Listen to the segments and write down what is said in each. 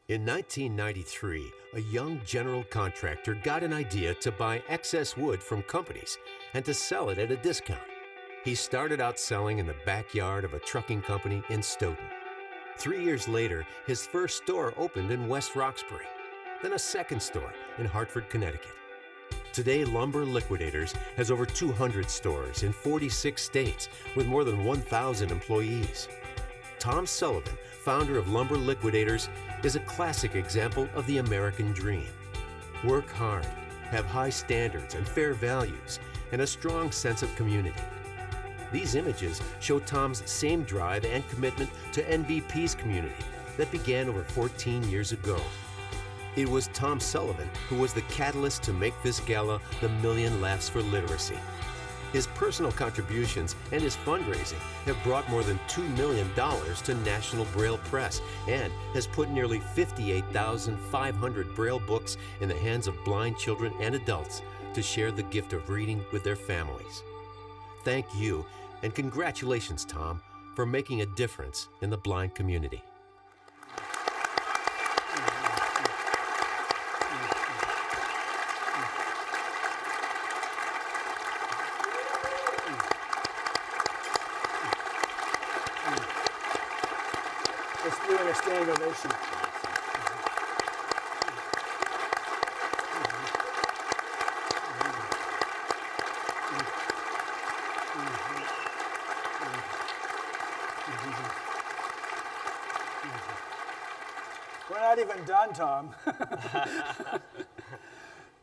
In 1993, a young general contractor got an idea to buy excess wood from companies and to sell it at a discount. He started out selling in the backyard of a trucking company in Stoughton. 3 years later, his first store opened in West Roxbury, then a second store in Hartford, Connecticut. Today, Lumber Liquidators has over 200 stores in 46 states with more than 1,000 employees. Tom Sullivan, founder of Lumber Liquidators, is a classic example of the American dream. Work hard, have high standards and fair values, and a strong sense of community. These images show Tom's same drive and commitment to NBP's community that began over 14 years ago. It was Tom Sullivan who was the catalyst to make this gala the Million Laughs for Literacy. His personal contributions and his fundraising have brought more than $2 million to National Braille Press and has put nearly 58,500 Braille books in the hands of blind children and adults to share the gift of reading with their families. Thank you, and congratulations, Tom, for making a difference in the blind community. Let's do a standing ovation. We're not even done, Tom.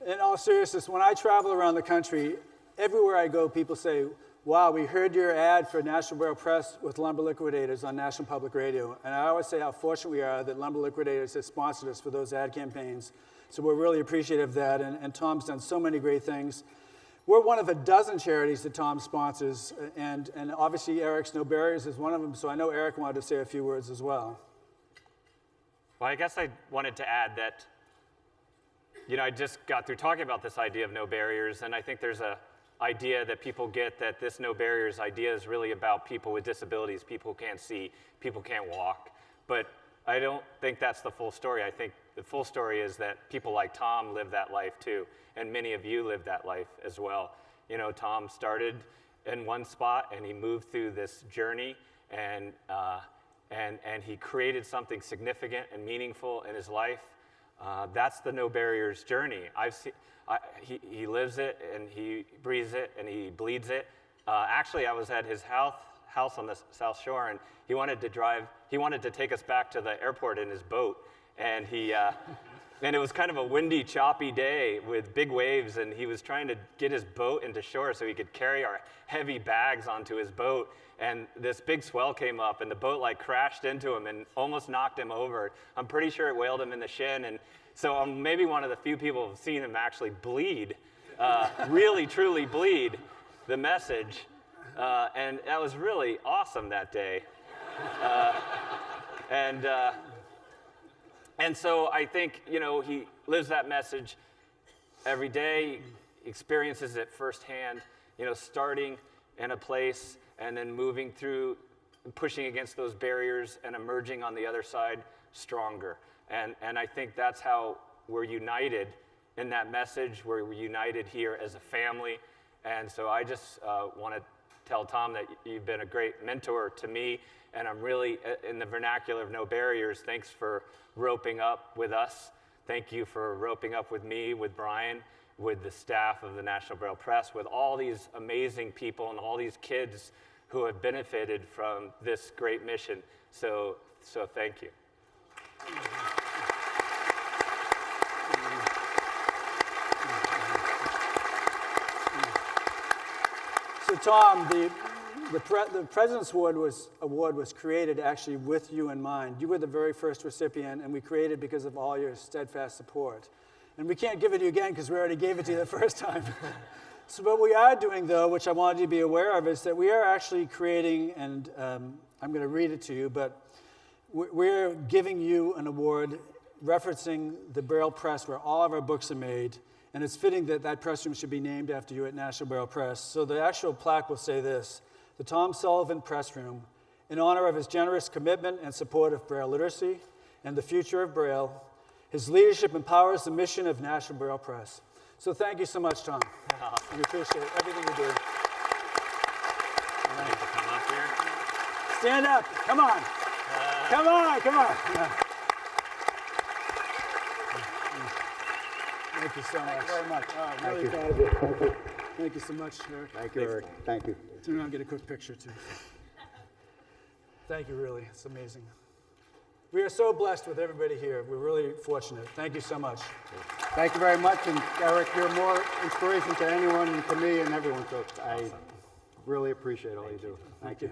In all seriousness, when I travel around the country, everywhere I go, people say, wow, we heard your ad for National Braille Press with Lumber Liquidators on National Public Radio. And I always say how fortunate we are that Lumber Liquidators has sponsored us for those ad campaigns. So we're really appreciative of that. And Tom's done so many great things. We're one of a dozen charities that Tom sponsors. And obviously, Eric's No Barriers is one of them. So I know Erik wanted to say a few words as well. Well, I guess I wanted to add that, I just got through talking about this idea of no barriers, and I think there's a idea that people get that this no barriers idea is really about people with disabilities, people who can't see, people who can't walk. But I don't think that's the full story. I think the full story is that people like Tom live that life too, and many of you live that life as well. Tom started in one spot, and he moved through this journey, and he created something significant and meaningful in his life. That's the no barriers journey. He lives it, and he breathes it, and he bleeds it. Actually, I was at his house on the South Shore, and he wanted to take us back to the airport in his boat, and and it was kind of a windy, choppy day with big waves, and he was trying to get his boat into shore so he could carry our heavy bags onto his boat. And this big swell came up, and the boat crashed into him and almost knocked him over. I'm pretty sure it whaled him in the shin, and so I'm maybe one of the few people who've seen him actually bleed, really, truly bleed the message. And that was really awesome that day. And so I think, he lives that message every day, experiences it firsthand, starting in a place and then moving through, pushing against those barriers and emerging on the other side stronger. And I think that's how we're united in that message. We're united here as a family. And so I just want to tell Tom that you've been a great mentor to me. And I'm really, in the vernacular of No Barriers, thanks for roping up with us. Thank you for roping up with me, with Brian, with the staff of the National Braille Press, with all these amazing people and all these kids who have benefited from this great mission. So thank you. So Tom, the President's Award was created actually with you in mind. You were the very first recipient, and we created it because of all your steadfast support. And we can't give it to you again because we already gave it to you the first time. So what we are doing, though, which I wanted you to be aware of, is that we are actually creating, and I'm going to read it to you, but we're giving you an award referencing the Braille Press where all of our books are made. And it's fitting that that press room should be named after you at National Braille Press. So the actual plaque will say this: the Tom Sullivan Press Room, in honor of his generous commitment and support of Braille literacy, and the future of Braille. His leadership empowers the mission of National Braille Press. So thank you so much, Tom. We appreciate everything you do. Ready to come up here? Stand up. Come on. Come on. Come on. Yeah. Thank you so much. Thank you very much. Oh, I'm really proud of you. Thank you. Thank you so much, Eric. Thank you, Eric. Thank you. Turn around and get a quick picture, too. Thank you, really. It's amazing. We are so blessed with everybody here. We're really fortunate. Thank you so much. Thank you very much. And Eric, you're more inspiration to anyone, to me, and everyone. So I really appreciate all you do. Thank you.